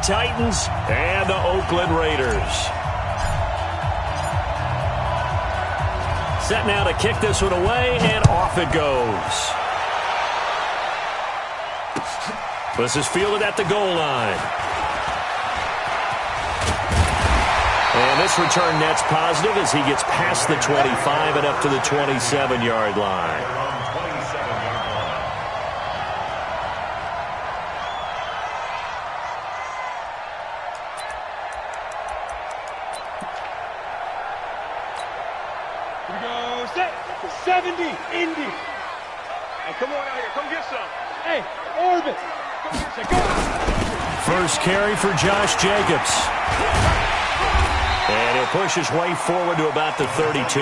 Titans and the Oakland Raiders. Set now to kick this one away, and off it goes. This is fielded at the goal line. And this return net's positive as he gets past the 25 and up to the 27-yard line. Here we go, set, 70, Indy. Hey, come on out here, come get some. Hey, Orbit, come get some, go. First carry for Josh Jacobs. And he'll push his way forward to about the 32.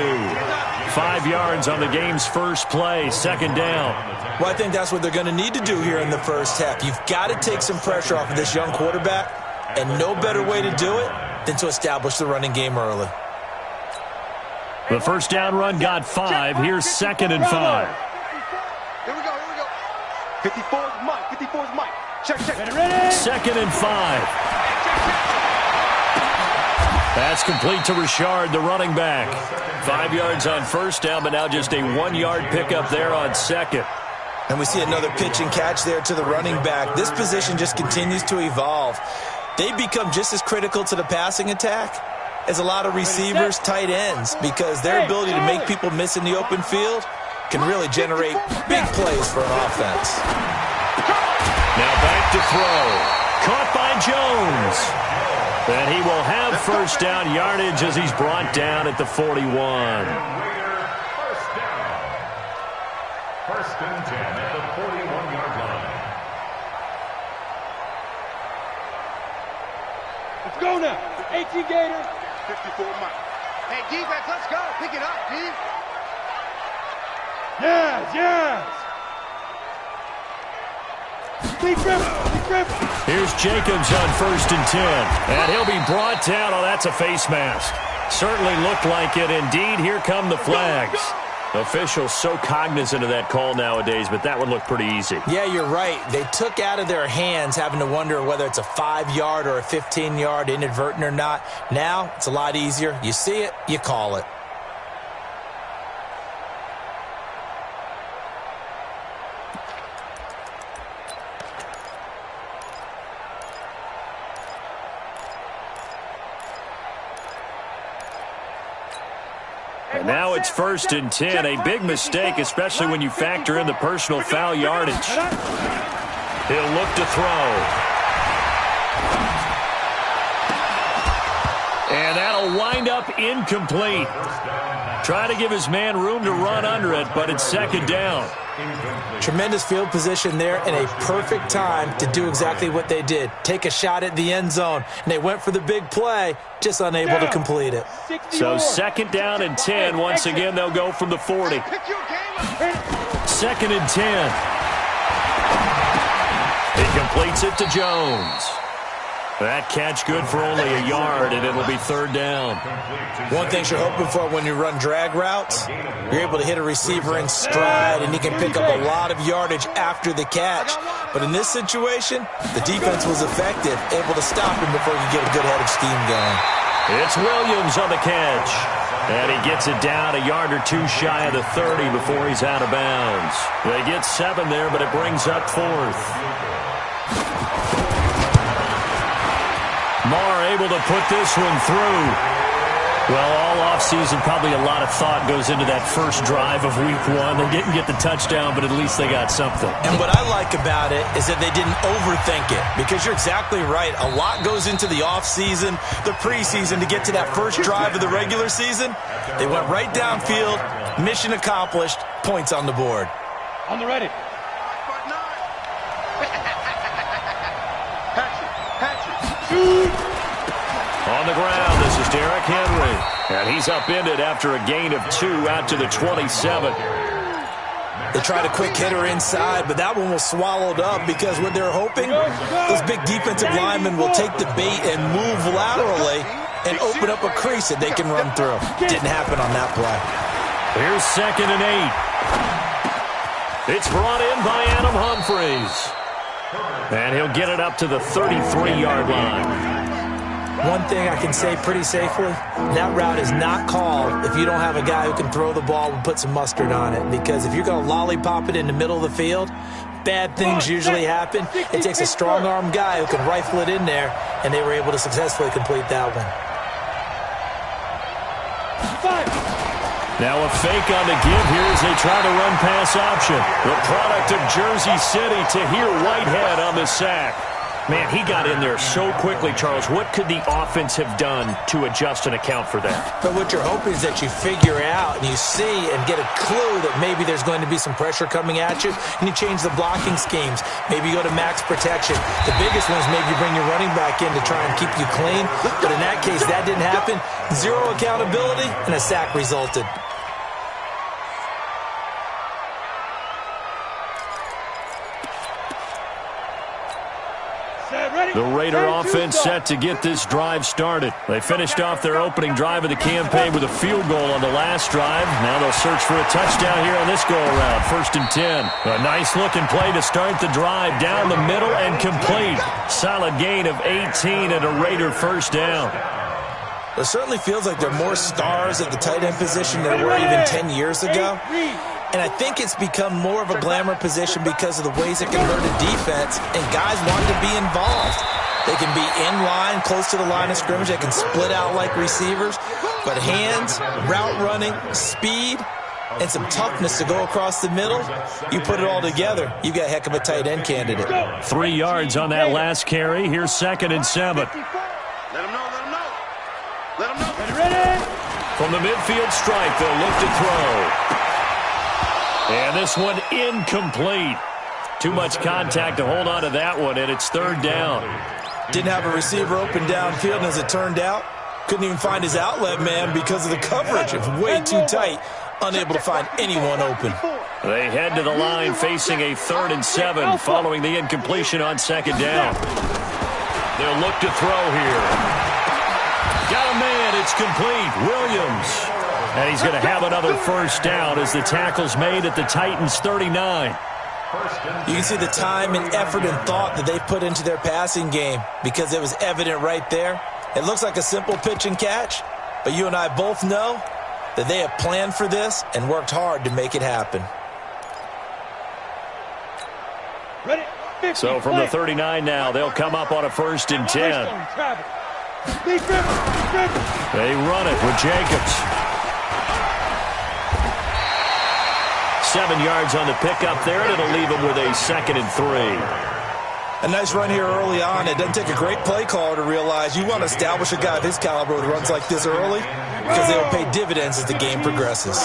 5 yards on the game's first play, second down. Well, I think that's what they're going to need to do here in the first half. You've got to take some pressure off of this young quarterback, and no better way to do it than to establish the running game early. The first down run got 5. Here's second and 5. Here we go, here we go. 54's Mike, 54's Mike. Check, check. Ready? Second and 5. That's complete to Richard, the running back. 5 yards on first down, but now just a 1-yard pickup there on second. And we see another pitch and catch there to the running back. This position just continues to evolve. They become just as critical to the passing attack as a lot of receivers, tight ends, because their ability to make people miss in the open field can really generate big plays for an offense. Now back to throw. Caught by Jones. And he will have first down yardage as he's brought down at the 41. First and 10 at the 41-yard line. Let's go now. 18 Gators. 54 Mike. Hey, defense, let's go. Pick it up, D. Yes, yes. Big rip. Here's Jacobs on first and 10. And he'll be brought down. Oh, that's a face mask. Certainly looked like it. Indeed, here come the flags. Officials so cognizant of that call nowadays, but that one looked pretty easy. Yeah, you're right. They took out of their hands having to wonder whether it's a 5-yard or a 15-yard inadvertent or not. Now, it's a lot easier. You see it, you call it. And now it's first and 10. A big mistake, especially when you factor in the personal foul yardage. He'll look to throw. And that'll wind up incomplete. Try to give his man room to run under it, but it's second down. Tremendous field position there and a perfect time to do exactly what they did. Take a shot at the end zone. And they went for the big play, just unable to complete it. So second down and 10. Once again, they'll go from the 40. Second and 10. He completes it to Jones. That catch good for only a yard, and it'll be third down. One thing you're hoping for when you run drag routes, you're able to hit a receiver in stride, and he can pick up a lot of yardage after the catch. But in this situation, the defense was effective, able to stop him before you get a good head of steam going. It's Williams on the catch. And he gets it down a yard or two shy of the 30 before he's out of bounds. They get 7 there, but it brings up fourth. Marr able to put this one through. Well, all offseason, probably a lot of thought goes into that first drive of week 1. They didn't get the touchdown, but at least they got something. And what I like about it is that they didn't overthink it, because you're exactly right. A lot goes into the offseason, the preseason, to get to that first drive of the regular season. They went right downfield, mission accomplished, points on the board. On the ready. On the ground, this is Derrick Henry. And he's upended after a gain of 2 out to the 27. They tried a quick hitter inside, but that one was swallowed up because what they're hoping, those big defensive linemen will take the bait and move laterally and open up a crease that they can run through. Didn't happen on that play. Here's second and 8. It's brought in by Adam Humphries. And he'll get it up to the 33-yard line. One thing I can say pretty safely, that route is not called if you don't have a guy who can throw the ball and put some mustard on it. Because if you're going to lollipop it in the middle of the field, bad things usually happen. It takes a strong-arm guy who can rifle it in there, and they were able to successfully complete that one. Now a fake on the give here as they try to run pass option. The product of Jersey City to hear Whitehead on the sack. Man, he got in there so quickly, Charles. What could the offense have done to adjust and account for that? But what you're hoping is that you figure out and you see and get a clue that maybe there's going to be some pressure coming at you, and you change the blocking schemes. Maybe you go to max protection. The biggest one is maybe you bring your running back in to try and keep you clean. But in that case, that didn't happen. Zero accountability, and a sack resulted. The Raider offense set to get this drive started. They finished off their opening drive of the campaign with a field goal on the last drive. Now they'll search for a touchdown here on this go-around. 1st and 10. A nice-looking play to start the drive. Down the middle and complete. Solid gain of 18 and a Raider first down. It certainly feels like there are more stars at the tight end position than there were even 10 years ago. And I think it's become more of a glamour position because of the ways it can hurt a defense, and guys want to be involved. They can be in line, close to the line of scrimmage. They can split out like receivers. But hands, route running, speed, and some toughness to go across the middle, you put it all together, you've got a heck of a tight end candidate. 3 yards on that last carry. Here's 2nd and 7. Let him know, let him know. Let him know. Ready? From the midfield stripe, they'll look to throw. And this one incomplete. Too much contact to hold on to that one, and it's 3rd down. Didn't have a receiver open downfield, and as it turned out, couldn't even find his outlet man because of the coverage. It was way too tight, unable to find anyone open. They head to the line facing a 3rd and 7 following the incompletion on 2nd down. They'll look to throw here. Got a man, it's complete. Williams. And he's going to have another first down as the tackle's made at the Titans' 39. You can see the time and effort and thought that they put into their passing game because it was evident right there. It looks like a simple pitch and catch, but you and I both know that they have planned for this and worked hard to make it happen. So from the 39 now, they'll come up on a 1st and 10. They run it with Jacobs. 7 yards on the pickup there, and it'll leave them with a 2nd and 3. A nice run here early on. It doesn't take a great play caller to realize you want to establish a guy of his caliber with runs like this early because they will pay dividends as the game progresses.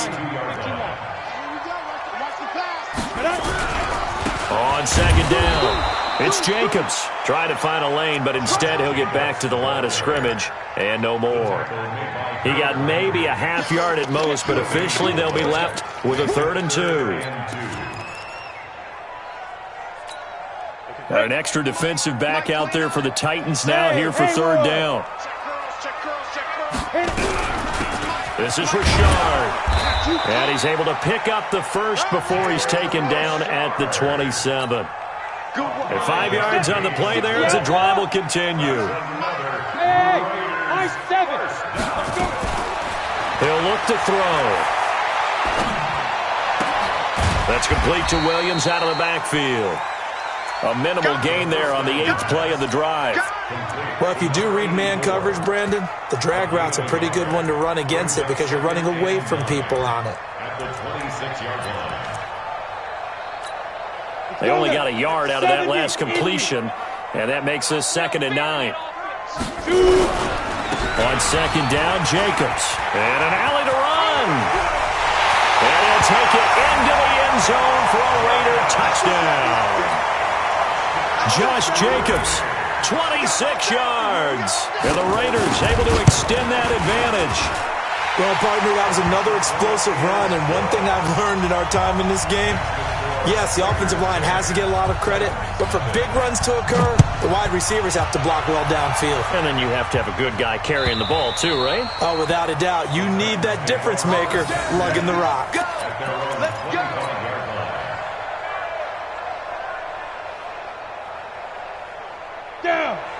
On 2nd down, it's Jacobs. Trying to find a lane, but instead he'll get back to the line of scrimmage and no more. He got maybe a half yard at most, but officially they'll be left with a 3rd and 2. Got an extra defensive back out there for the Titans now here for 3rd down. This is Richard. And he's able to pick up the first before he's taken down at the 27. And 5 yards on the play there as the drive will continue. He'll look to throw. That's complete to Williams out of the backfield. A minimal gain there on the 8th play of the drive. Well, if you do read man coverage, Brandon, the drag route's a pretty good one to run against it because you're running away from people on it. They only got a yard out of that last completion, and that makes us 2nd and 9. On 2nd down, Jacobs. And an alley to run. And he'll take it into the end zone for a Raider touchdown. Josh Jacobs, 26 yards. And the Raiders able to extend that advantage. Well, partner, that was another explosive run, and one thing I've learned in our time in this game, yes, the offensive line has to get a lot of credit, but for big runs to occur, the wide receivers have to block well downfield. And then you have to have a good guy carrying the ball too, right? Oh, without a doubt. You need that difference maker lugging the rock. Let's go.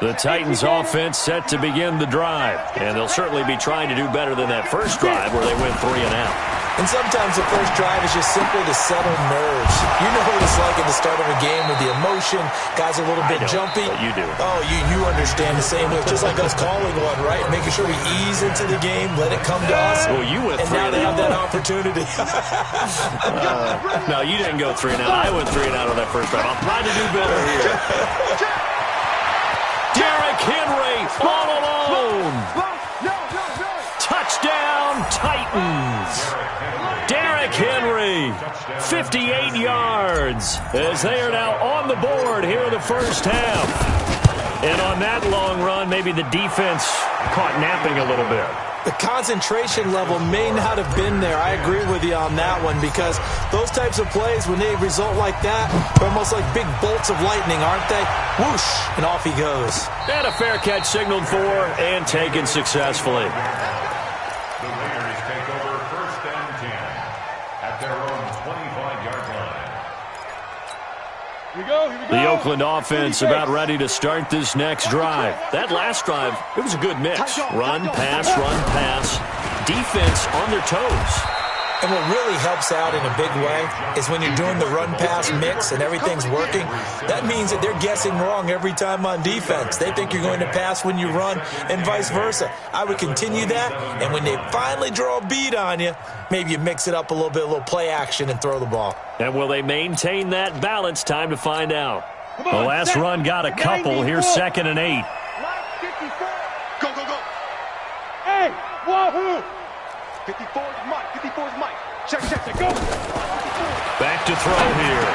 The Titans offense set to begin the drive, and they'll certainly be trying to do better than that first drive where they went 3 and out. And sometimes the first drive is just simply to settle nerves. You know what it's like at the start of a game with the emotion. Guys are a little bit jumpy. But you do. Oh, you understand the same way. It's just like us calling one, right? Making sure we ease into the game, let it come to us. Well, you went 3 and now they have that opportunity. No, you didn't go 3 and out. I went 3 and out on that first drive. I'll try to do better here. Derrick Henry all alone. Touchdown, Titans. Derrick Henry, 58 yards, as they are now on the board here in the first half. And on that long run, maybe the defense caught napping a little bit. The concentration level may not have been there. I agree with you on that one, because those types of plays, when they result like that, they're almost like big bolts of lightning, aren't they? Whoosh, and off he goes. And a fair catch signaled for and taken successfully. The Raiders take over 1st and 10 at their own 25-yard line. Here we go. The Oakland offense about ready to start this next drive. That last drive, it was a good mix. Run, pass, defense on their toes. And what really helps out in a big way is when you're doing the run-pass mix and everything's working, that means that they're guessing wrong every time on defense. They think you're going to pass when you run and vice versa. I would continue that, and when they finally draw a beat on you, maybe you mix it up a little bit, a little play action, and throw the ball. And will they maintain that balance? Time to find out. The last run got a couple. Here's 2nd and 8. Go. Hey, wahoo! 54 is Mike. 54 is Mike. Check, go. Back to throw here.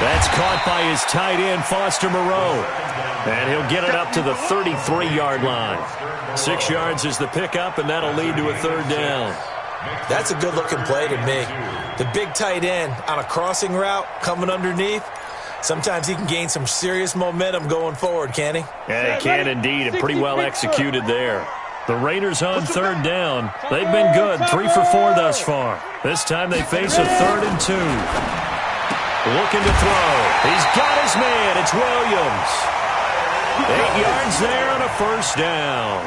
That's caught by his tight end, Foster Moreau. And he'll get it up to the 33-yard line. 6 yards is the pickup, and that'll lead to a 3rd down. That's a good-looking play to me. The big tight end on a crossing route coming underneath. Sometimes he can gain some serious momentum going forward, can he? Yeah, he can indeed, and pretty well executed there. The Raiders on 3rd down. They've been good, 3 for 4 thus far. This time they face a 3rd and 2. Looking to throw. He's got his man. It's Williams. 8 yards there and a 1st down.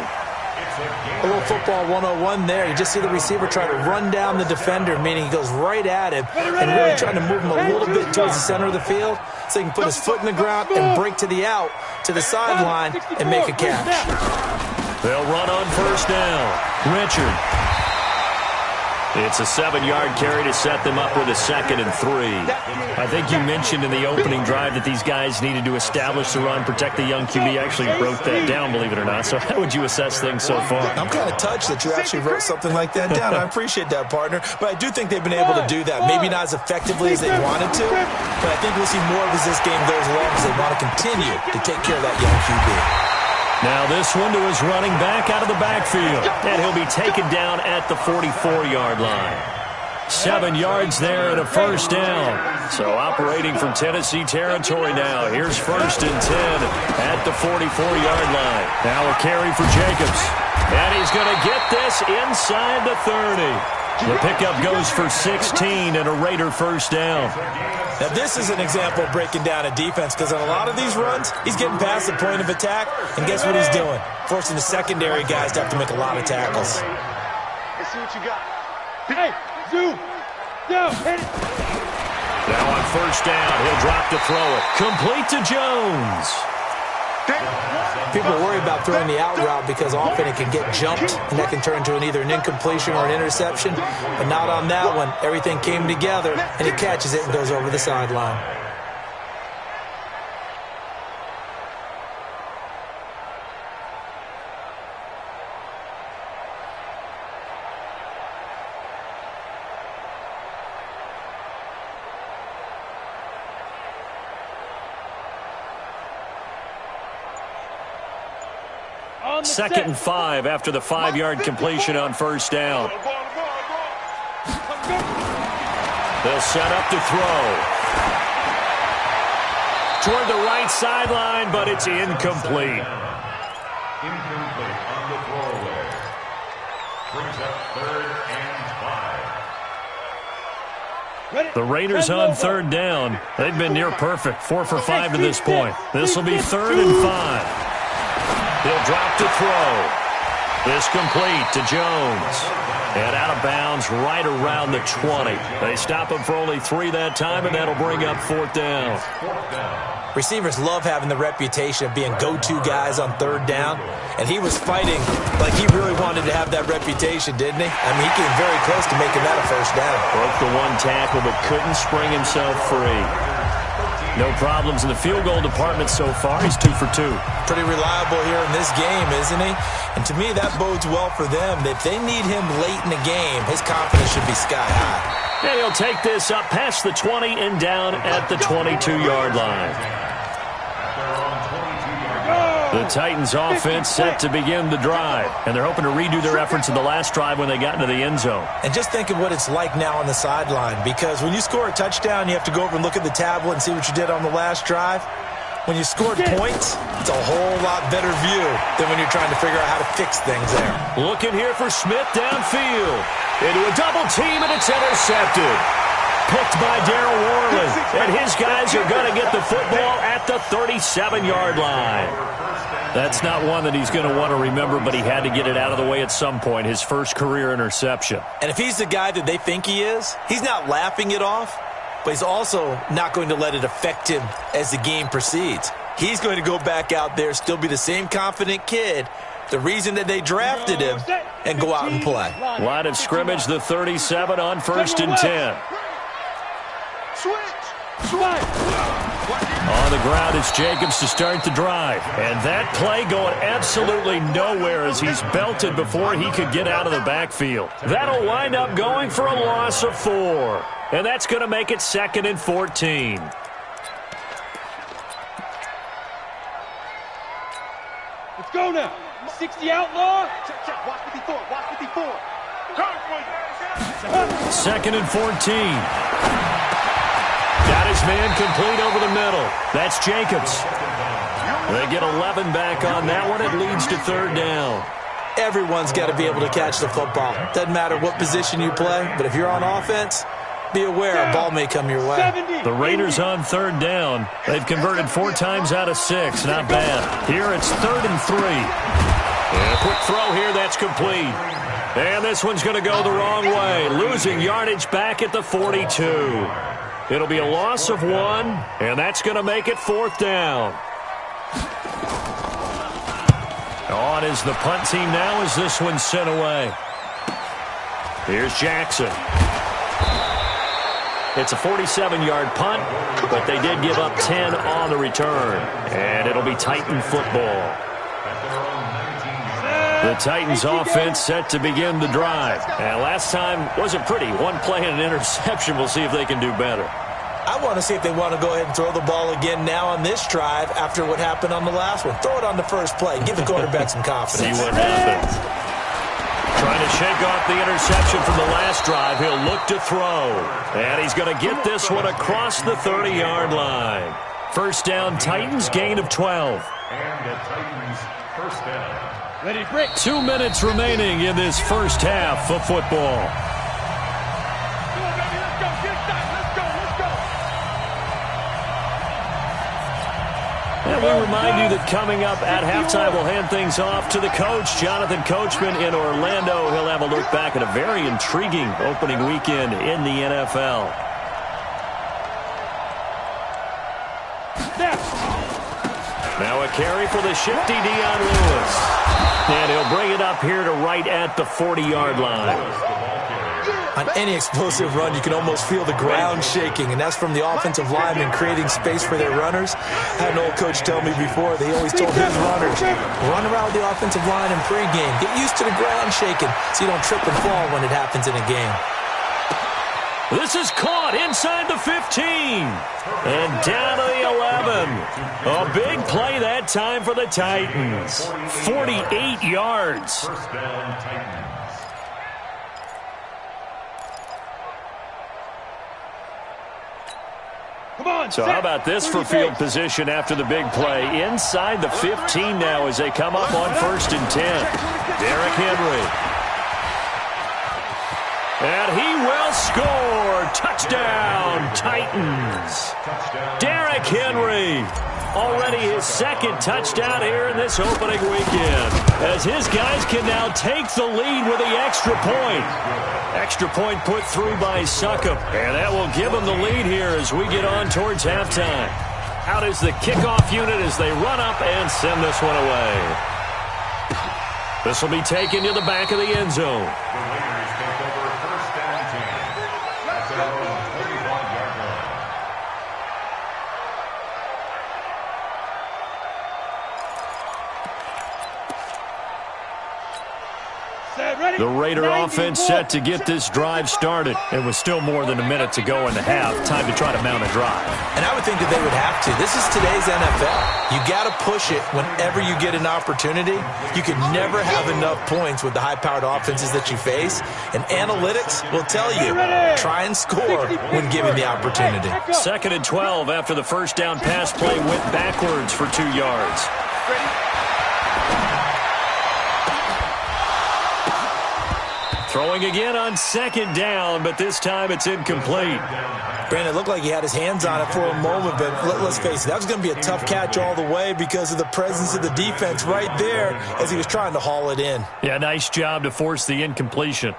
A little football 101 there. You just see the receiver try to run down the defender, meaning he goes right at him and really trying to move him a little bit towards the center of the field so he can put his foot in the ground and break to the out, to the sideline, and make a catch. They'll run on 1st down. Richard. It's a 7-yard carry to set them up with a 2nd and 3. I think you mentioned in the opening drive that these guys needed to establish the run, protect the young QB. Actually wrote that down, believe it or not. So how would you assess things so far? I'm kind of touched that you actually wrote something like that down. I appreciate that, partner. But I do think they've been able to do that. Maybe not as effectively as they wanted to, but I think we'll see more of as this game goes along because they want to continue to take care of that young QB. Now this one to his running back out of the backfield. And he'll be taken down at the 44-yard line. 7 yards there and a 1st down. So operating from Tennessee territory now. Here's 1st and 10 at the 44-yard line. Now a carry for Jacobs. And he's going to get this inside the 30. The pickup goes for 16 and a Raider 1st down. Now, this is an example of breaking down a defense because on a lot of these runs, he's getting past the point of attack, and guess what he's doing? Forcing the secondary guys to have to make a lot of tackles. Let's see what you got. Hey, zoom. Down, hit it. Now on 1st down, he'll drop to throw it. Complete to Jones. People worry about throwing the out route because often it can get jumped, and that can turn into either an incompletion or an interception. But not on that one. Everything came together, and he catches it and goes over the sideline. Second and 5 after the 5-yard completion on 1st down. They'll set up to throw. Toward the right sideline, but it's incomplete. Incomplete on the throwaway. Brings up 3rd and 5. The Raiders on 3rd down. They've been near perfect. 4 for 5 to this point. This will be 3rd and 5. He'll drop to throw. This complete to Jones. And out of bounds right around the 20. They stop him for only 3 that time, and that'll bring up 4th down. Receivers love having the reputation of being go-to guys on 3rd down, and he was fighting like he really wanted to have that reputation, didn't he? I mean, he came very close to making that a 1st down. Broke the 1 tackle, but couldn't spring himself free. No problems in the field goal department so far. He's 2 for 2. Pretty reliable here in this game, isn't he? And to me, that bodes well for them. If they need him late in the game, his confidence should be sky high. And he'll take this up past the 20 and down at the 22-yard line. The Titans offense set to begin the drive, and they're hoping to redo their efforts in the last drive when they got into the end zone. And just think of what it's like now on the sideline, because when you score a touchdown, you have to go over and look at the tablet and see what you did on the last drive. When you scored points, it's a whole lot better view than when you're trying to figure out how to fix things there. Looking here for Smith downfield. Into a double team, and it's intercepted. Picked by Darryl Worley, and his guys are going to get the football at the 37-yard line. That's not one that he's going to want to remember, but he had to get it out of the way at some point, his first career interception. And if he's the guy that they think he is, he's not laughing it off, but he's also not going to let it affect him as the game proceeds. He's going to go back out there, still be the same confident kid, the reason that they drafted him, and go out and play. Line of scrimmage, the 37 on 1st and 10. On the ground, it's Jacobs to start the drive. And that play going absolutely nowhere as he's belted before he could get out of the backfield. That'll wind up going for a loss of 4. And that's going to make it 2nd and 14. Let's go now. 60 outlaw. Check. Watch 54. Watch 54. 2nd and 14. Got his man complete over the middle. That's Jacobs. They get 11 back on that one. It leads to 3rd down. Everyone's got to be able to catch the football. Doesn't matter what position you play, but if you're on offense, be aware a ball may come your way. The Raiders on 3rd down. They've converted 4 times out of 6. Not bad. Here it's 3rd and 3. And a quick throw here. That's complete. And this one's going to go the wrong way. Losing yardage back at the 42. It'll be a loss of 1, and that's going to make it 4th down. On is the punt team now as this one's sent away. Here's Jackson. It's a 47-yard punt, but they did give up 10 on the return. And it'll be Titan football. The Titans offense set to begin the drive. And last time wasn't pretty. 1 play and an interception. We'll see if they can do better. I want to see if they want to go ahead and throw the ball again now on this drive after what happened on the last one. Throw it on the first play. Give the quarterback some confidence. See what happens. Trying to shake off the interception from the last drive. He'll look to throw. And he's going to get this one across the 30-yard line. 1st down, Titans, gain of 12. And the Titans' 1st down. 2 minutes remaining in this first half of football. And we remind you that coming up at halftime, we'll hand things off to the coach, Jonathan Coachman in Orlando. He'll have a look back at a very intriguing opening weekend in the NFL. Now a carry for the shifty Dion Lewis. And he'll bring it up here to right at the 40-yard line. On any explosive run, you can almost feel the ground shaking, and that's from the offensive linemen creating space for their runners. I had an old coach tell me before, they always told his runners, run around the offensive line in pregame. Get used to the ground shaking so you don't trip and fall when it happens in a game. This is caught inside the 15. And down to the 11. A big play that time for the Titans. 48 yards. 1st down, Titans. So how about this for field position after the big play? Inside the 15 now as they come up on 1st and 10. Derrick Henry. And he will score. Touchdown, Titans. Derrick Henry. Already his second touchdown here in this opening weekend, as his guys can now take the lead with the extra point. Extra point put through by Succop, and that will give them the lead here as we get on towards halftime. Out is the kickoff unit as they run up and send this one away. This will be taken to the back of the end zone. The Raiders take over first and 10 at their own 25-yard line. The Raider offense set to get this drive started. And with still more than a minute to go in the half, time to try to mount a drive. And I would think that they would have to. This is today's NFL. You got to push it whenever you get an opportunity. You can never have enough points with the high-powered offenses that you face. And analytics will tell you, try and score when given the opportunity. 2nd and 12 after the first down pass play went backwards for 2 yards. Throwing again on 2nd down, but this time it's incomplete. Brandon, it looked like he had his hands on it for a moment, but let's face it, that was going to be a tough catch all the way because of the presence of the defense right there as he was trying to haul it in. Yeah, nice job to force the incompletion.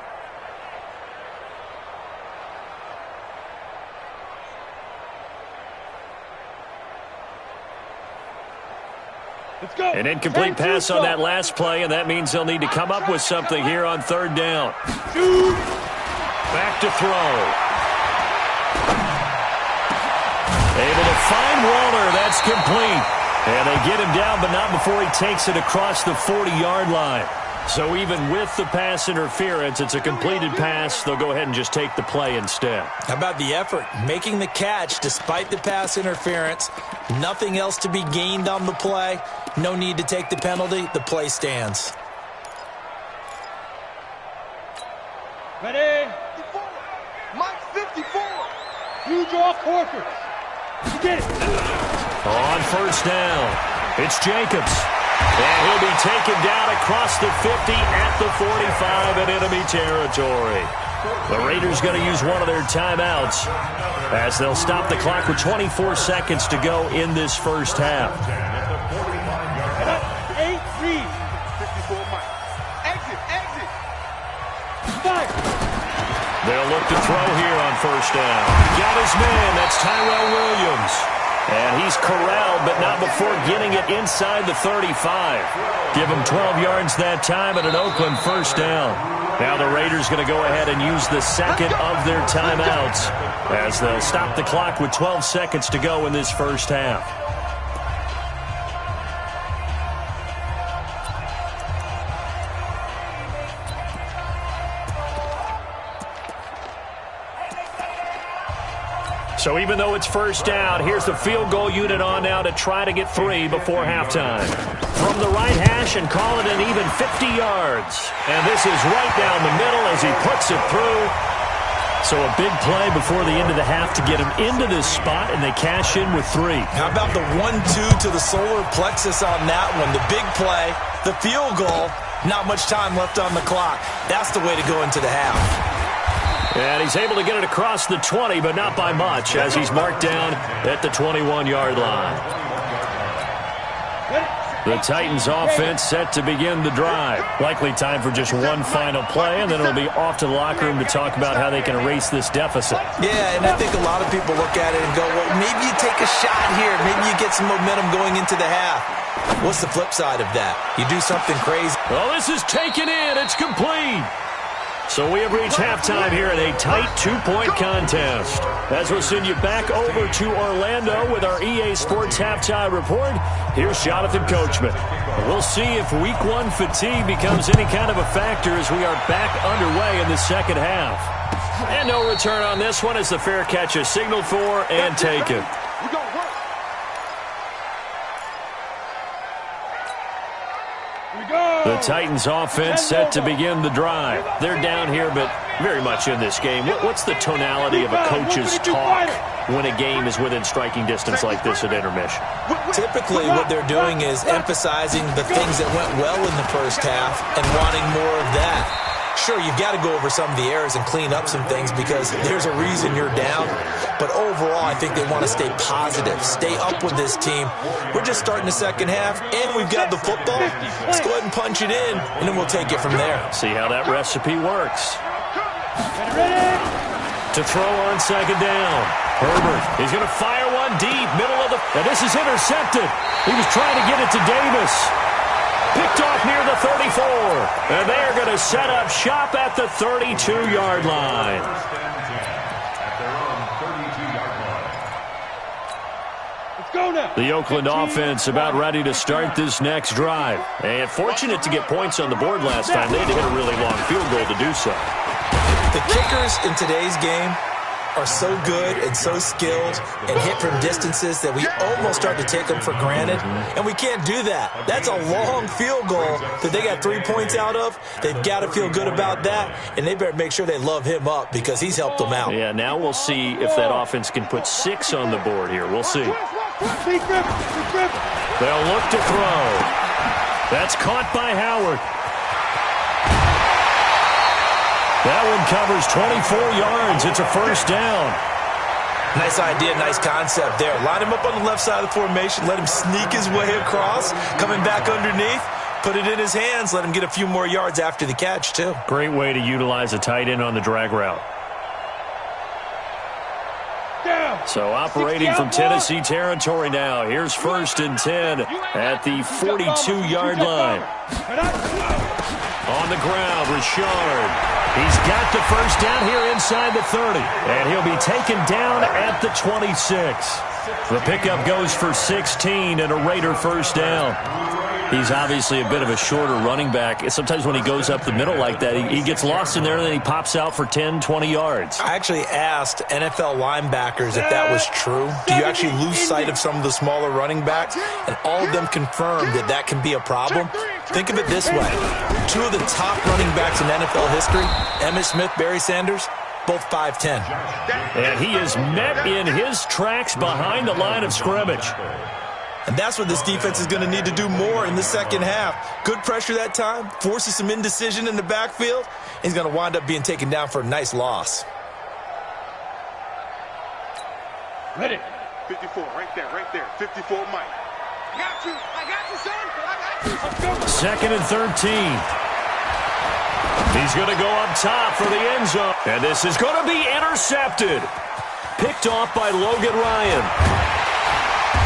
An incomplete pass on that last play, and that means they'll need to come up with something here on 3rd down. Back to throw. Able to find Waller. That's complete. And they get him down, but not before he takes it across the 40-yard line. So even with the pass interference, it's a completed pass. They'll go ahead and just take the play instead. How about the effort? Making the catch despite the pass interference. Nothing else to be gained on the play. No need to take the penalty. The play stands. Ready? 54. Mike 54. You draw quarters. You get it. On 1st down, it's Jacobs. And he'll be taken down across the 50 at the 45 in enemy territory. The Raiders going to use one of their timeouts as they'll stop the clock with 24 seconds to go in this first half. 8 3. 54 Mike. Exit. Fire. They'll look to throw here on 1st down. Got his man. That's Tyrell Williams. And he's corralled, but not before getting it inside the 35. Give him 12 yards that time at an Oakland 1st down. Now the Raiders going to go ahead and use the second of their timeouts as they'll stop the clock with 12 seconds to go in this first half. So even though it's 1st down, here's the field goal unit on now to try to get 3 before halftime. From the right hash and call it an even 50 yards. And this is right down the middle as he puts it through. So a big play before the end of the half to get him into this spot, and they cash in with 3. How about the 1-2 to the solar plexus on that one? The big play, the field goal, not much time left on the clock. That's the way to go into the half. And he's able to get it across the 20, but not by much, as he's marked down at the 21-yard line. The Titans offense set to begin the drive. Likely time for just one final play, and then it'll be off to the locker room to talk about how they can erase this deficit. Yeah, and I think a lot of people look at it and go, well, maybe you take a shot here. Maybe you get some momentum going into the half. What's the flip side of that? You do something crazy. Well, this is taken in. It's complete. So we have reached halftime here in a tight 2-point contest. As we'll send you back over to Orlando with our EA Sports Halftime Report, here's Jonathan Coachman. We'll see if Week 1 fatigue becomes any kind of a factor as we are back underway in the second half. And no return on this one as the fair catch is signaled for and taken. The Titans offense set to begin the drive. They're down here, but very much in this game. What's the tonality of a coach's talk when a game is within striking distance like this at intermission? Typically, what they're doing is emphasizing the things that went well in the first half and wanting more of that. Sure, you've got to go over some of the errors and clean up some things because there's a reason you're down. But overall, I think they want to stay positive, stay up with this team. We're just starting the second half, and we've got the football. Let's go ahead and punch it in, and then we'll take it from there. See how that recipe works. To throw on second down. Herbert, he's going to fire one deep, middle of the... And this is intercepted. He was trying to get it to Davis. Picked off near the 34. And they're going to set up shop at the 32-yard line. Let's go now. The Oakland offense about ready to start this next drive. And fortunate to get points on the board last time. They had to hit a really long field goal to do so. The kickers in today's game are so good and so skilled and hit from distances that we almost start to take them for granted, and we can't do that. That's a long field goal that they got 3 points out of. They've got to feel good about that, and they better make sure they love him up because he's helped them out. Yeah, now we'll see if that offense can put 6 on the board here. We'll see. They'll look to throw. That's caught by Howard. That one covers 24 yards. It's a first down. Nice idea, nice concept there. Line him up on the left side of the formation. Let him sneak his way across. Coming back underneath. Put it in his hands. Let him get a few more yards after the catch, too. Great way to utilize a tight end on the drag route. So operating from Tennessee territory now. Here's 1st and 10 at the 42-yard line. On the ground, Richard. He's got the first down here inside the 30. And he'll be taken down at the 26. The pickup goes for 16 and a Raider first down. He's obviously a bit of a shorter running back. Sometimes when he goes up the middle like that, he gets lost in there and then he pops out for 10, 20 yards. I actually asked NFL linebackers if that was true. Do you actually lose sight of some of the smaller running backs? And all of them confirmed that that can be a problem. Think of it this way. 2 of the top running backs in NFL history, Emmitt Smith, Barry Sanders, both 5'10". And he is met in his tracks behind the line of scrimmage. And that's what this defense is going to need to do more in the second half. Good pressure that time, forces some indecision in the backfield. He's going to wind up being taken down for a nice loss. Ready. 54, right there, 54, Mike. I got you, son. I got you. 2nd and 13. He's going to go up top for the end zone. And this is going to be intercepted. Picked off by Logan Ryan.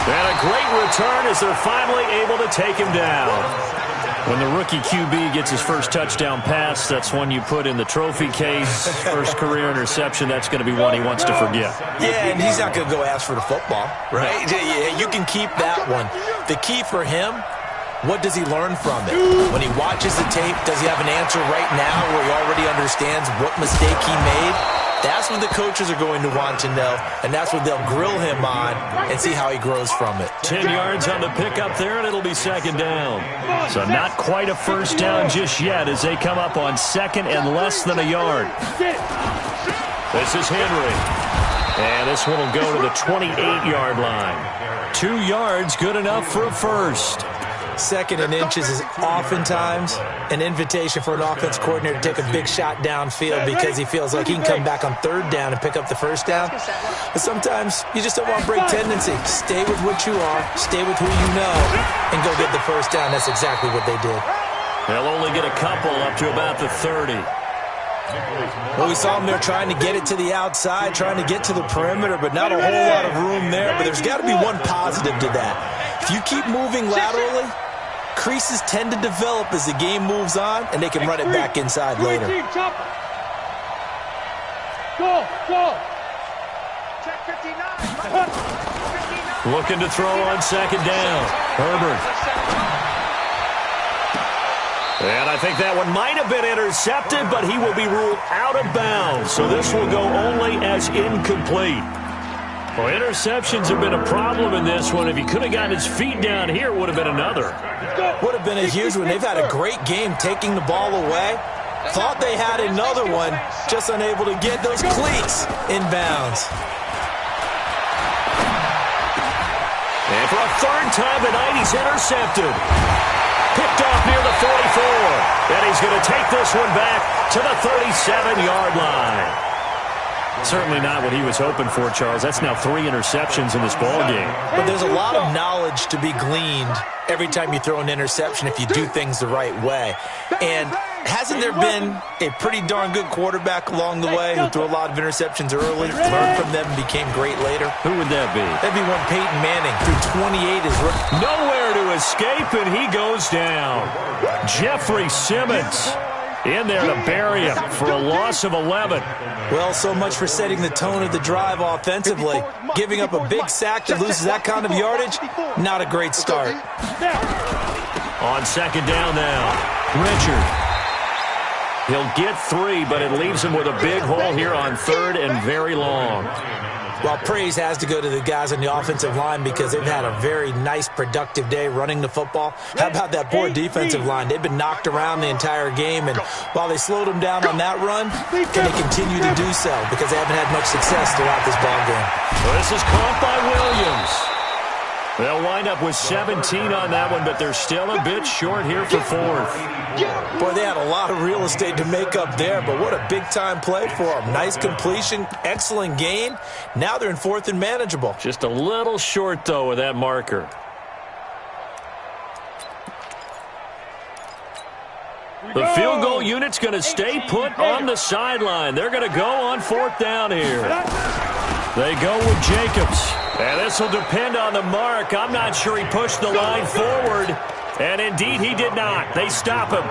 And a great return as they're finally able to take him down. When the rookie QB gets his first touchdown pass, that's one you put in the trophy case. First career interception, that's going to be one he wants to forget. Yeah, and he's not going to go ask for the football, right? Yeah, you can keep that one. The key for him, what does he learn from it? When he watches the tape, does he have an answer right now where he already understands what mistake he made? That's what the coaches are going to want to know, and that's what they'll grill him on and see how he grows from it. 10 yards on the pickup there, and it'll be 2nd down. So not quite a first down just yet as they come up on 2nd and less than a yard. This is Henry. And this one will go to the 28-yard line. 2 yards, good enough for a first. 2nd and inches is oftentimes an invitation for an offense coordinator to take a big shot downfield because he feels like he can come back on 3rd down and pick up the first down. But sometimes you just don't want to break tendency. Stay with what you are, stay with who you know, and go get the first down. That's exactly what they did. They'll only get a couple up to about the 30. Well, we saw him there trying to get it to the outside, trying to get to the perimeter, but not a whole lot of room there. But there's got to be one positive to that. If you keep moving laterally, creases tend to develop as the game moves on, and they can run it back inside later. Go. Check 59. Looking to throw on 2nd down. Herbert. And I think that one might have been intercepted, but he will be ruled out of bounds. So this will go only as incomplete. Well, interceptions have been a problem in this one. If he could have gotten his feet down here, it would have been another. Would have been a huge one. They've had a great game taking the ball away. Thought they had another one, just unable to get those cleats in bounds. And for a 3rd time tonight, he's intercepted. Picked off near the 44. And he's going to take this one back to the 37-yard line. Certainly not what he was hoping for, Charles. That's now 3 interceptions in this ball game. But there's a lot of knowledge to be gleaned every time you throw an interception if you do things the right way. And hasn't there been a pretty darn good quarterback along the way who threw a lot of interceptions early, learned from them, and became great later? Who would that be? That'd be one Peyton Manning, threw 28 as rookie. Nowhere to escape, and he goes down. Jeffrey Simmons in there to bury him for a loss of 11. Well, so much for setting the tone of the drive offensively. Giving up a big sack that loses that kind of yardage, not a great start. On second down now, Richard. He'll get 3, but it leaves him with a big hole here on 3rd and very long. Well, praise has to go to the guys on the offensive line because they've had a very nice, productive day running the football. How about that poor defensive line? They've been knocked around the entire game, and while they slowed them down on that run, can they continue to do so because they haven't had much success throughout this ball game? Well, this is caught by Williams. They'll wind up with 17 on that one, but they're still a bit short here for 4th. Boy, they had a lot of real estate to make up there, but what a big-time play for them. Nice completion, excellent gain. Now they're in 4th and manageable. Just a little short, though, with that marker. The field goal unit's going to stay put on the sideline. They're going to go on 4th down here. They go with Jacobs. And this will depend on the mark. I'm not sure he pushed the line forward. And indeed, he did not. They stop him.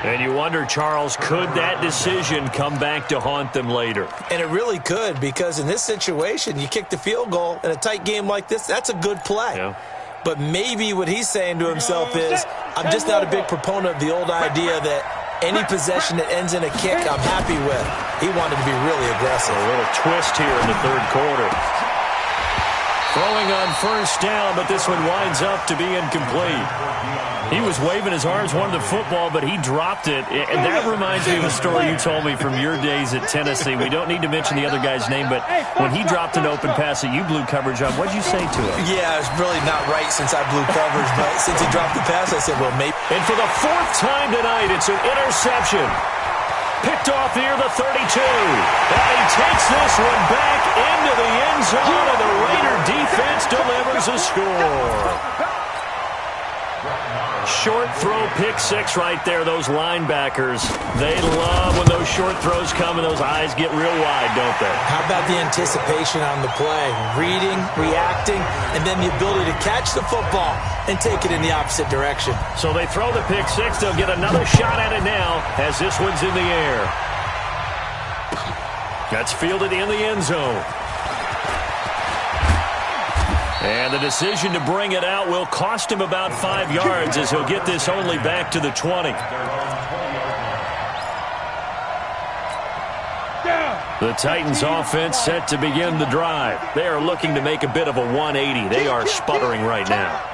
And you wonder, Charles, could that decision come back to haunt them later? And it really could, because in this situation, you kick the field goal in a tight game like this, that's a good play. Yeah. But maybe what he's saying to himself is, I'm just not a big proponent of the old idea that any possession that ends in a kick, I'm happy with. He wanted to be really aggressive. A little twist here in the 3rd quarter. Throwing on 1st down, but this one winds up to be incomplete. He was waving his arms, wanted the football, but he dropped it. And that reminds me of a story you told me from your days at Tennessee. We don't need to mention the other guy's name, but when he dropped an open pass that you blew coverage on, what did you say to him? Yeah, it's really not right since I blew coverage, but since he dropped the pass, I said, well, maybe. And for the 4th time tonight, it's an interception. Picked off near the 32. And he takes this one back into the end zone, and the Raider defense delivers a score. Short throw, pick 6 right there. Those linebackers, they love when those short throws come and those eyes get real wide, don't they? How about the anticipation on the play? Reading, reacting, and then the ability to catch the football and take it in the opposite direction. So they throw the pick 6. They'll get another shot at it now as this one's in the air. That's fielded in the end zone. And the decision to bring it out will cost him about 5 yards as he'll get this only back to the 20. The Titans offense set to begin the drive. They are looking to make a bit of a 180. They are sputtering right now.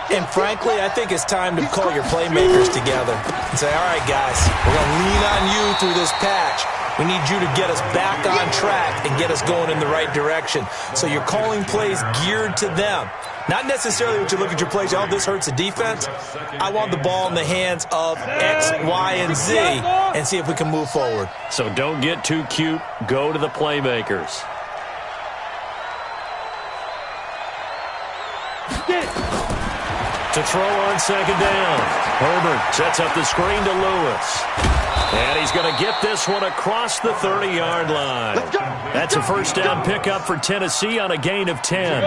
And frankly, I think it's time to call your playmakers together and say, all right, guys, we're going to lean on you through this patch. We need you to get us back on track and get us going in the right direction. So you're calling plays geared to them. Not necessarily what you look at your plays, oh, this hurts the defense. I want the ball in the hands of X, Y, and Z and see if we can move forward. So don't get too cute. Go to the playmakers. To throw on second down. Herbert sets up the screen to Lewis. And he's going to get this one across the 30-yard line. That's a 1st down pickup for Tennessee on a gain of 10.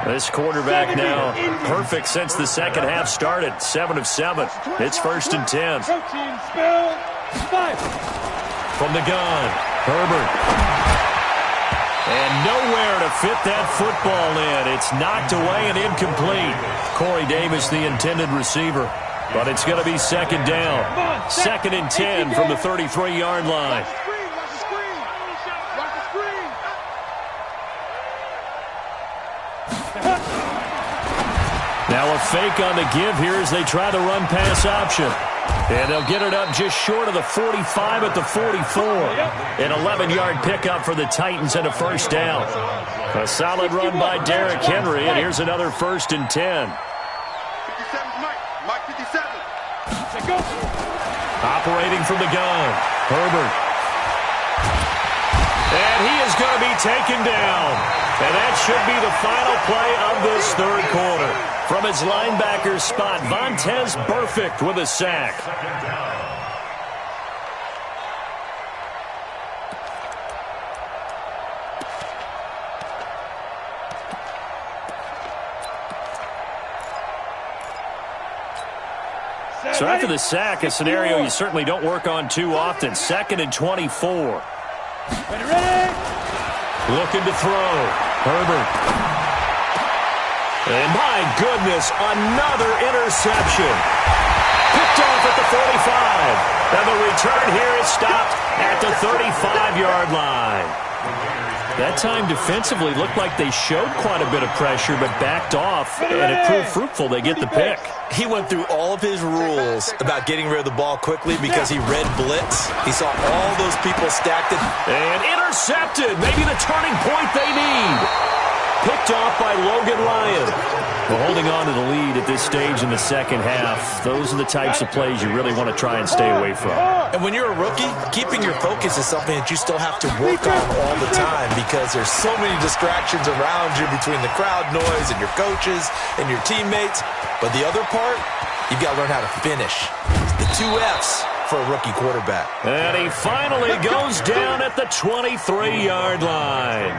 This quarterback now perfect since the second half started. 7 of 7. It's 1st and 10. From the gun, Herbert. And nowhere to fit that football in. It's knocked away and incomplete. Corey Davis, the intended receiver. But it's going to be second down. 2nd and 10 from the 33-yard line. Now a fake on the give here as they try the run-pass option. And they'll get it up just short of the 45 at the 44. An 11-yard pickup for the Titans and a 1st down. A solid run by Derrick Henry, and here's another 1st and 10. Operating from the gun, Herbert. And he is going to be taken down. And that should be the final play of this third quarter. From his linebacker spot, Vontaze Burfict with a sack. So after the sack, a scenario you certainly don't work on too often. 2nd and 24. Ready? Looking to throw. Herbert. And my goodness, another interception. Picked off at the 45. And the return here is stopped at the 35-yard line. That time defensively looked like they showed quite a bit of pressure but backed off, and it proved fruitful. They get the pick. He went through all of his rules about getting rid of the ball quickly because he read blitz. He saw all those people stacked. And intercepted. Maybe the turning point they need. Picked off by Logan Ryan. Well, holding on to the lead at this stage in the second half, those are the types of plays you really want to try and stay away from. And when you're a rookie, keeping your focus is something that you still have to work on all the time because there's so many distractions around you between the crowd noise and your coaches and your teammates. But the other part, you've got to learn how to finish. The 2 F's for a rookie quarterback. And he finally goes down at the 23-yard line.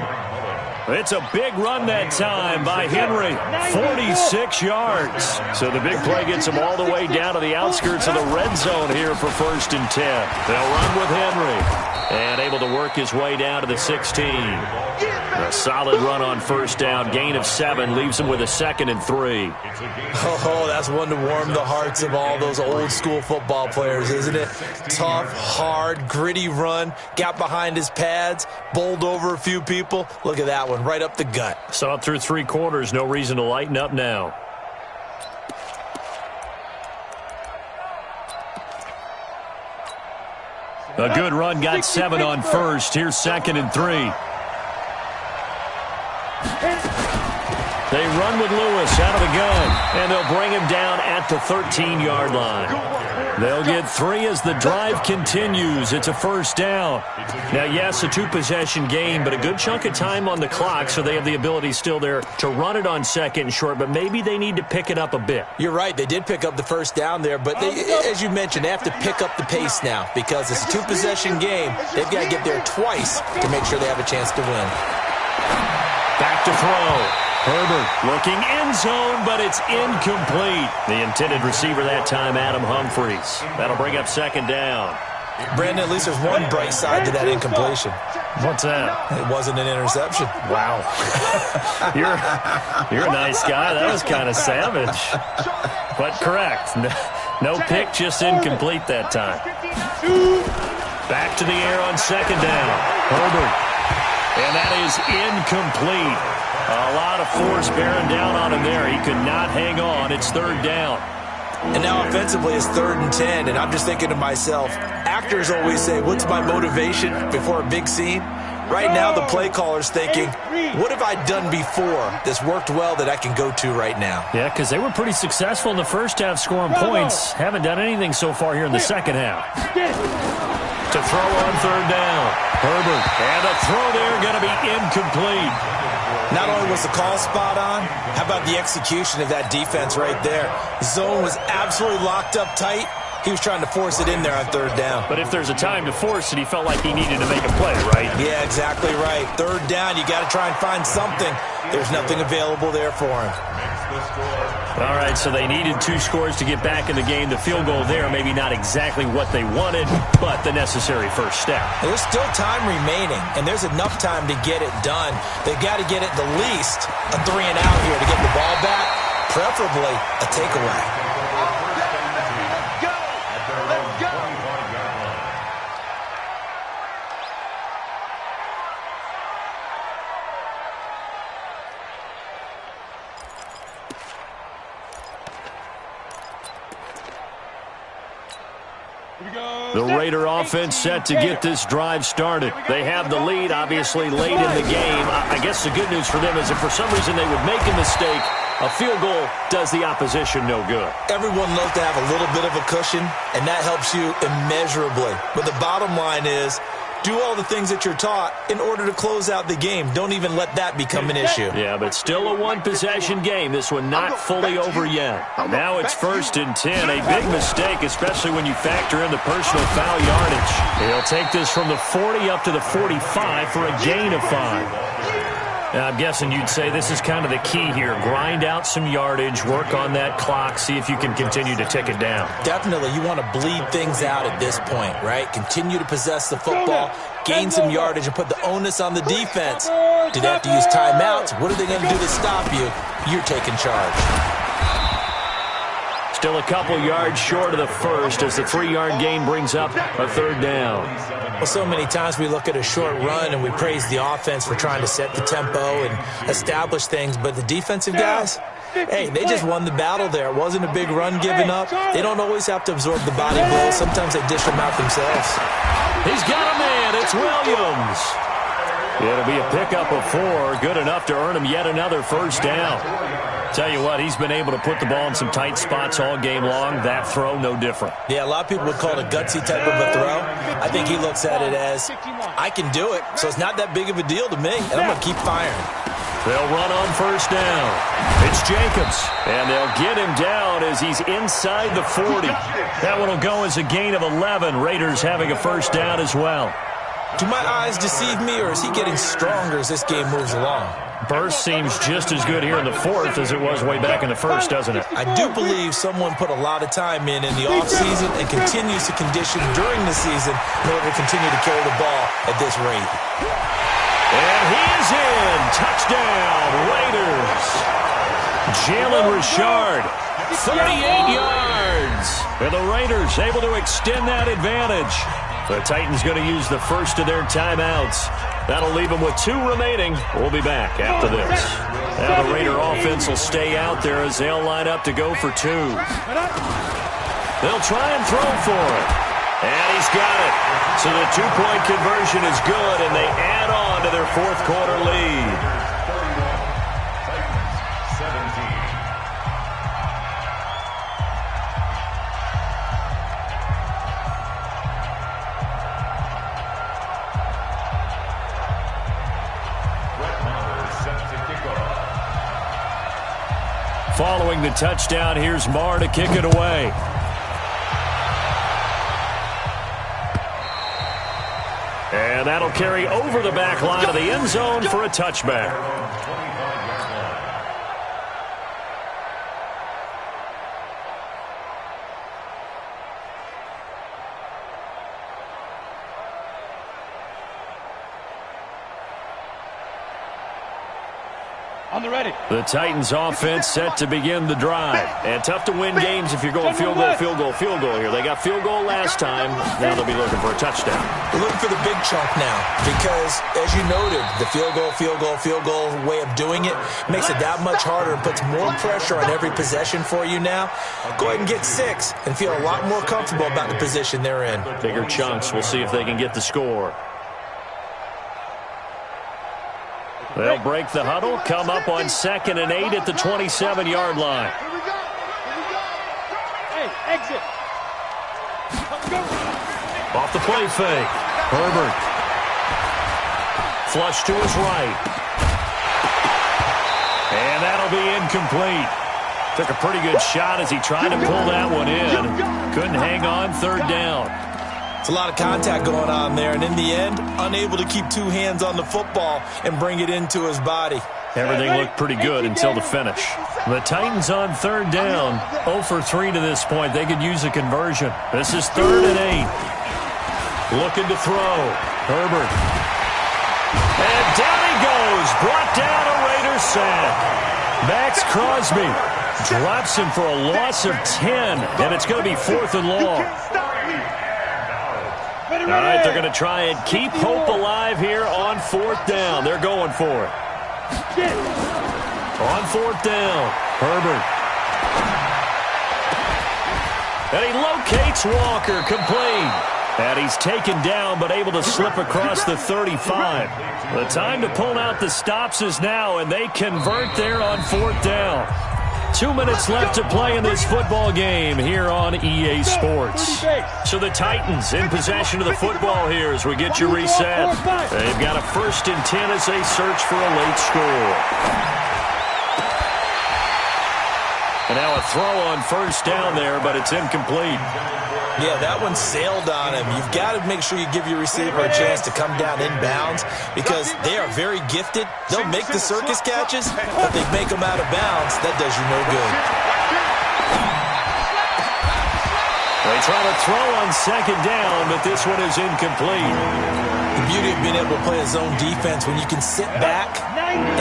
It's a big run that time by Henry, 46 yards. So the big play gets him all the way down to the outskirts of the red zone here for 1st and 10. They'll run with Henry and able to work his way down to the 16. A solid run on 1st down, gain of 7, leaves him with a 2nd and 3. Oh, that's one to warm the hearts of all those old school football players, isn't it? Tough, hard, gritty run, got behind his pads, bowled over a few people. Look at that one, right up the gut. Saw it through 3 quarters, no reason to lighten up now. A good run, got 7 on 1st. Here's 2nd and 3. They run with Lewis out of the gun, and they'll bring him down at the 13-yard line. They'll get 3 as the drive continues. It's a 1st down. Now, yes, a 2-possession game, but a good chunk of time on the clock, so they have the ability still there to run it on 2nd and short, but maybe they need to pick it up a bit. You're right. They did pick up the 1st down there, but they, as you mentioned, they have to pick up the pace now because it's a 2-possession game. They've got to get there twice to make sure they have a chance to win. Back to throw. Herbert looking end zone, but it's incomplete. The intended receiver that time, Adam Humphries. That'll bring up 2nd down. Brandon, at least there's one bright side to that incompletion. What's that? It wasn't an interception. Wow. You're a nice guy. That was kind of savage. But correct. No pick, just incomplete that time. Back to the air on 2nd down. Herbert. And that is incomplete. A lot of force bearing down on him there. He could not hang on. It's 3rd down. And now offensively it's 3rd and 10. And I'm just thinking to myself, actors always say, what's my motivation before a big scene? Right now the play caller's thinking, what have I done before that's worked well that I can go to right now? Yeah, because they were pretty successful in the 1st half scoring points. Haven't done anything so far here in the 2nd half. To throw on 3rd down. Herbert. And a throw there going to be incomplete. Not only was the call spot on, how about the execution of that defense right there? Zone was absolutely locked up tight. He was trying to force it in there on 3rd down. But if there's a time to force it, he felt like he needed to make a play, right? Yeah, exactly right. 3rd down, you got to try and find something. There's nothing available there for him. All right, so they needed 2 scores to get back in the game. The field goal there, maybe not exactly what they wanted, but the necessary 1st step. There's still time remaining, and there's enough time to get it done. They've got to get at the least a 3 and out here to get the ball back, preferably a takeaway. The Raider offense set to get this drive started. They have the lead, obviously, late in the game. I guess the good news for them is if for some reason they would make a mistake, A field goal does the opposition no good. Everyone loves to have a little bit of a cushion, and that helps you immeasurably. But the bottom line is, do all the things that you're taught in order to close out the game. Don't even let that become an issue. Yeah, but still a one-possession game. This one not fully over yet. Now it's 1st and 10. A big mistake, especially when you factor in the personal foul yardage. He'll take this from the 40 up to the 45 for a gain of 5. Now, I'm guessing you'd say this is kind of the key here. Grind out some yardage, work on that clock, see if you can continue to tick it down. Definitely. You want to bleed things out at this point, right? Continue to possess the football, gain some yardage, and put the onus on the defense. Do they have to use timeouts? What are they going to do to stop you? You're taking charge. Still a couple yards short of the first as the 3-yard gain brings up a 3rd down. Well, so many times we look at a short run and we praise the offense for trying to set the tempo and establish things, but the defensive guys, hey, they just won the battle there. It wasn't a big run given up. They don't always have to absorb the body blows. Sometimes they dish them out themselves. He's got a man. It's Williams. It'll be a pickup of 4, good enough to earn him yet another 1st down. Tell you what, he's been able to put the ball in some tight spots all game long. That throw, no different. Yeah, a lot of people would call it a gutsy type of a throw. I think he looks at it as, I can do it, so it's not that big of a deal to me, and I'm going to keep firing. They'll run on 1st down. It's Jacobs, and they'll get him down as he's inside the 40. That one will go as a gain of 11. Raiders having a 1st down as well. Do my eyes deceive me, or is he getting stronger as this game moves along? Burst seems just as good here in the 4th as it was way back in the 1st, doesn't it? I do believe someone put a lot of time in the offseason and continues to condition during the season in order to continue to carry the ball at this rate. And he is in. Touchdown, Raiders. Jalen Richard, 38 yards. And the Raiders able to extend that advantage. The Titans going to use the first of their timeouts. That'll leave them with 2 remaining. We'll be back after this. Now the Raider offense will stay out there as they'll line up to go for 2. They'll try and throw for it. And he's got it. So the 2-point conversion is good, and they add on to their 4th quarter lead. Following the touchdown, here's Marr to kick it away. And that'll carry over the back line of the end zone for a touchback. On the ready. The Titans offense set to begin the drive. And tough to win games if you're going field goal, field goal, field goal here. They got field goal last time. Now they'll be looking for a touchdown. They're looking for the big chunk now because, as you noted, the field goal way of doing it makes it that much harder and puts more pressure on every possession for you now. Go ahead and get 6 and feel a lot more comfortable about the position they're in. Bigger chunks. We'll see if they can get the score. They'll break the huddle, come up on 2nd and 8 at the 27-yard line. Here we go. Hey, exit. Let's go. Off the play fake. Herbert. Flush to his right. And that'll be incomplete. Took a pretty good shot as he tried to pull that one in. Couldn't hang on, 3rd down. It's a lot of contact going on there, and in the end, unable to keep 2 hands on the football and bring it into his body. Everything looked pretty good until the finish. The Titans on 3rd down, 0 for 3 to this point. They could use a conversion. This is 3rd and 8. Looking to throw. Herbert. And down he goes. Brought down a Raiders sack. Max Crosby drops him for a loss of 10, and it's going to be 4th and long. All right, they're going to try and keep hope alive here on 4th down. They're going for it. On 4th down, Herbert. And he locates Walker, complete. And he's taken down, but able to slip across the 35. The time to pull out the stops is now, and they convert there on 4th down. 2 minutes left to play in this football game here on EA Sports. So the Titans in possession of the football here as we get you reset. They've got a 1st and 10 as they search for a late score. And now a throw on 1st down there, but it's incomplete. Yeah, that one sailed on him. You've got to make sure you give your receiver a chance to come down inbounds because they are very gifted. They'll make the circus catches, but they make them out of bounds. That does you no good. They try to throw on 2nd down, but this one is incomplete. The beauty of being able to play a zone defense when you can sit back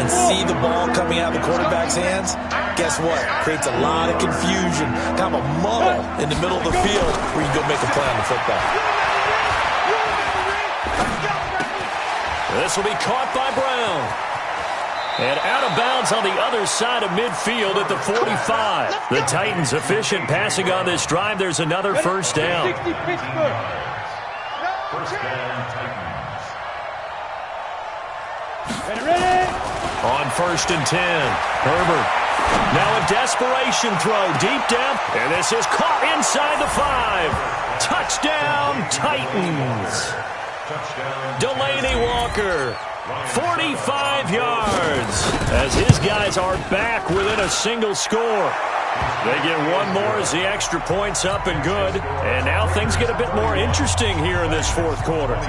and see the ball coming out of the quarterback's hands, guess what? Creates a lot of confusion, kind of a muddle in the middle of the field where you go make a play on the football. This will be caught by Brown. And out of bounds on the other side of midfield at the 45. The Titans efficient passing on this drive. There's another 1st down. 1st down, Titans. On 1st and 10, Herbert. Now a desperation throw deep down, and this is caught inside the 5. Touchdown, Titans. Delaney Walker, 45 yards, as his guys are back within a single score. They get one more as the extra point's up and good, and now things get a bit more interesting here in this 4th quarter.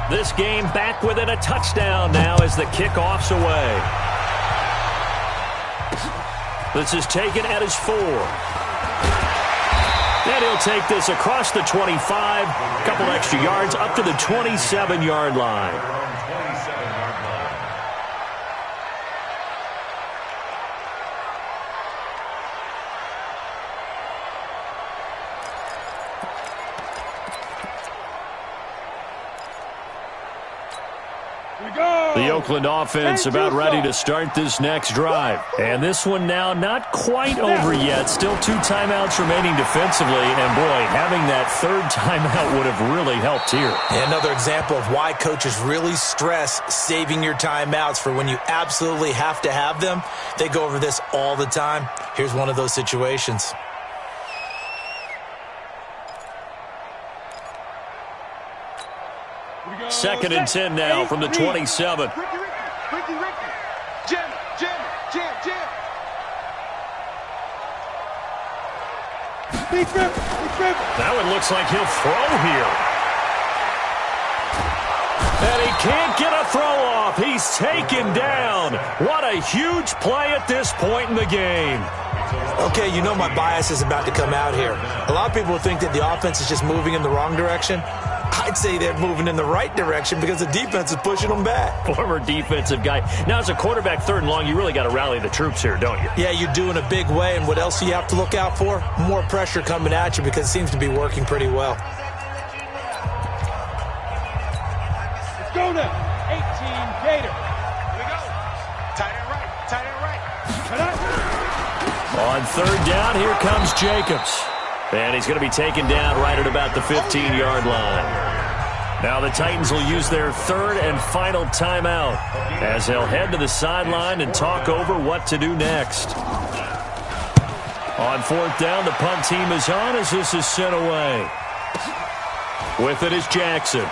This game back within a touchdown now as the kickoff's away. This is taken at his 4. And he'll take this across the 25, a couple extra yards up to the 27-yard line. The Oakland offense about ready to start this next drive. And this one now not quite over yet. Still 2 timeouts remaining defensively. And, boy, having that 3rd timeout would have really helped here. Another example of why coaches really stress saving your timeouts for when you absolutely have to have them. They go over this all the time. Here's one of those situations. Second and 10 now from the 27. Jam. That one looks like he'll throw here. And he can't get a throw off. He's taken down. What a huge play at this point in the game. Okay, you know my bias is about to come out here. A lot of people think that the offense is just moving in the wrong direction. I'd say they're moving in the right direction because the defense is pushing them back. Former defensive guy. Now, as a quarterback 3rd and long, you really got to rally the troops here, don't you? Yeah, you do in a big way. And what else do you have to look out for? More pressure coming at you because it seems to be working pretty well. Let's go now. 18 Gator. Here we go. Tight end right. On 3rd down, here comes Jacobs. And he's going to be taken down right at about the 15-yard line. Now the Titans will use their 3rd and final timeout as they'll head to the sideline and talk over what to do next. On 4th down, the punt team is on as this is sent away. With it is Jackson.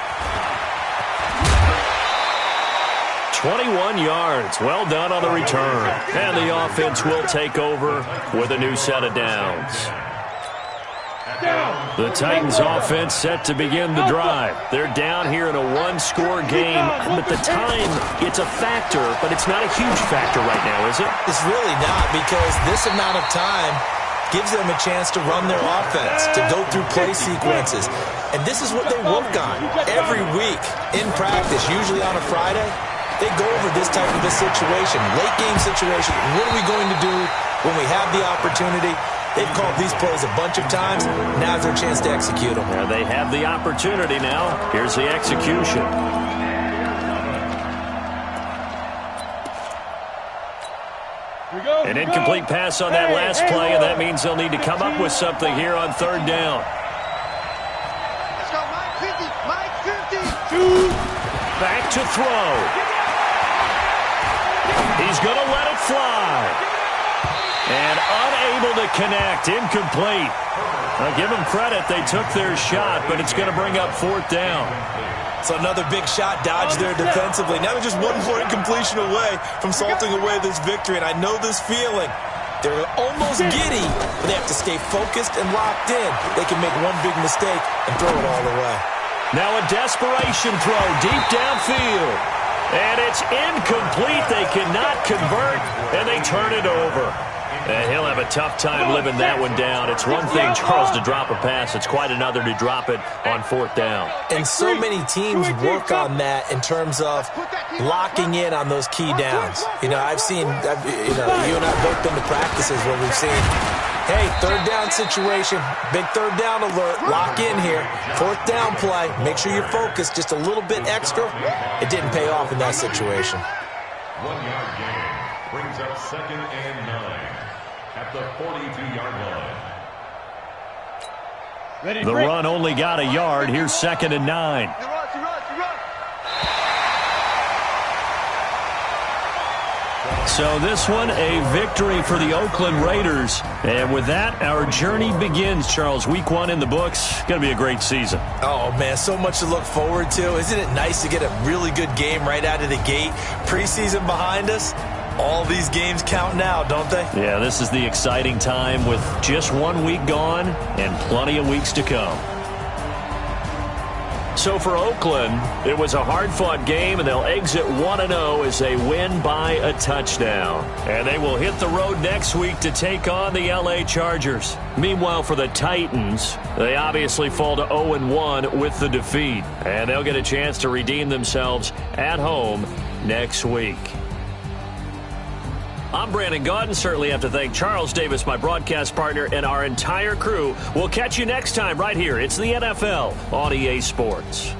21 yards. Well done on the return. And the offense will take over with a new set of downs. The Titans offense set to begin the drive. They're down here in a 1-score game. But the time, it's a factor, but it's not a huge factor right now, is it? It's really not because this amount of time gives them a chance to run their offense, to go through play sequences. And this is what they work on every week in practice, usually on a Friday. They go over this type of a situation, late game situation. What are we going to do when we have the opportunity? They've called these plays a bunch of times. Now's their chance to execute them. Yeah, they have the opportunity now. Here's the execution. An incomplete pass on that last play, and that means they'll need to come up with something here on 3rd down. Back to throw. He's going to let it fly. And unable to connect. Incomplete. I'll give them credit. They took their shot, but it's going to bring up 4th down. So another big shot dodged there defensively. Now they're just 1 more incompletion away from salting away this victory, and I know this feeling. They're almost giddy, but they have to stay focused and locked in. They can make one big mistake and throw it all away. Now a desperation throw deep downfield. And it's incomplete. They cannot convert, and they turn it over. And he'll have a tough time living that one down. It's one thing, Charles, to drop a pass. It's quite another to drop it on 4th down. And so many teams work on that in terms of locking in on those key downs. You know, I've seen, you and I both been to practices where we've seen, hey, 3rd down situation, big 3rd down alert, lock in here, 4th down play, make sure you're focused just a little bit extra. It didn't pay off in that situation. 1 yard gain brings up 2nd and 9 at the 42-yard line. The run only got a yard. Here's 2nd and 9. So this one, a victory for the Oakland Raiders. And with that, our journey begins, Charles. Week 1 in the books. Going to be a great season. Oh, man, so much to look forward to. Isn't it nice to get a really good game right out of the gate? Preseason behind us. All these games count now, don't they? Yeah, this is the exciting time with just 1 week gone and plenty of weeks to come. So for Oakland, it was a hard-fought game, and they'll exit 1-0 as they win by a touchdown. And they will hit the road next week to take on the LA Chargers. Meanwhile, for the Titans, they obviously fall to 0-1 with the defeat. And they'll get a chance to redeem themselves at home next week. I'm Brandon Gaudin. Certainly have to thank Charles Davis, my broadcast partner, and our entire crew. We'll catch you next time right here. It's the NFL on EA Sports.